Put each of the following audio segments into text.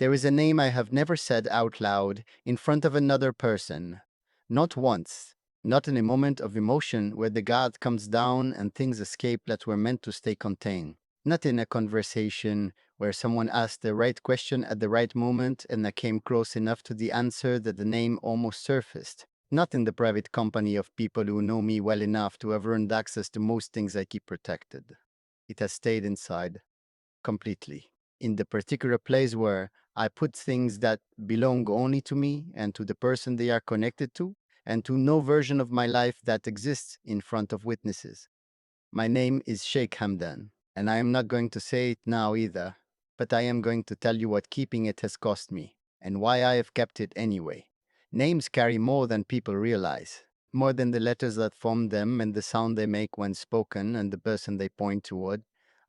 There is a name I have never said out loud in front of another person. Not once. Not in a moment of emotion where the guard comes down and things escape that were meant to stay contained. Not in a conversation where someone asked the right question at the right moment and I came close enough to the answer that the name almost surfaced. Not in the private company of people who know me well enough to have earned access to most things I keep protected. It has stayed inside, completely. In the particular place where I put things that belong only to me and to the person they are connected to, and to no version of my life that exists in front of witnesses. My name is Sheikh Hamdan, and I am not going to say it now either, but I am going to tell you what keeping it has cost me, and why I have kept it anyway. Names carry more than people realize, more than the letters that form them and the sound they make when spoken and the person they point toward.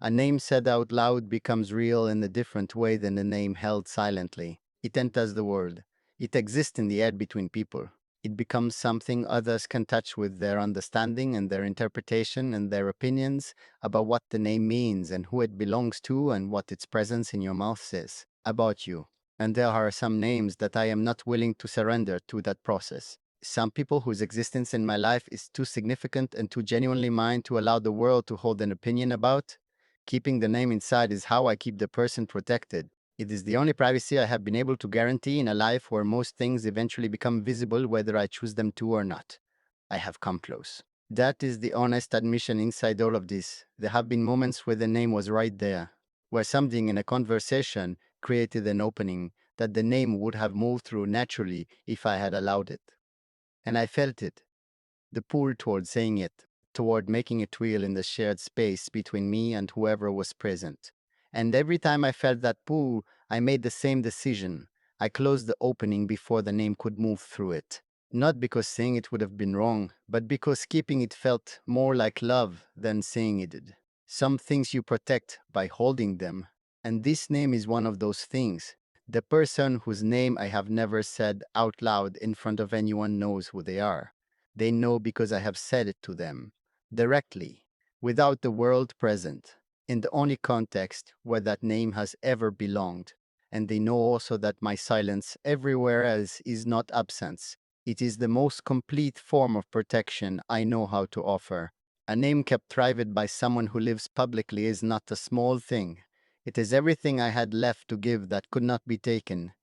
A name said out loud becomes real in a different way than a name held silently. It enters the world. It exists in the air between people. It becomes something others can touch with their understanding and their interpretation and their opinions about what the name means and who it belongs to and what its presence in your mouth says about you. And there are some names that I am not willing to surrender to that process. Some people whose existence in my life is too significant and too genuinely mine to allow the world to hold an opinion about. Keeping the name inside is how I keep the person protected. It is the only privacy I have been able to guarantee in a life where most things eventually become visible whether I choose them to or not. I have come close. That is the honest admission inside all of this. There have been moments where the name was right there, where something in a conversation created an opening that the name would have moved through naturally if I had allowed it. And I felt it, the pull toward saying it, toward making it real in the shared space between me and whoever was present. And every time I felt that pull, I made the same decision. I closed the opening before the name could move through it. Not because saying it would have been wrong, but because keeping it felt more like love than saying it did. Some things you protect by holding them, and this name is one of those things. The person whose name I have never said out loud in front of anyone knows who they are. They know because I have said it to them, directly, without the world present, in the only context where that name has ever belonged. And they know also that my silence everywhere else is not absence. It is the most complete form of protection I know how to offer. A name kept private by someone who lives publicly is not a small thing. It is everything I had left to give that could not be taken,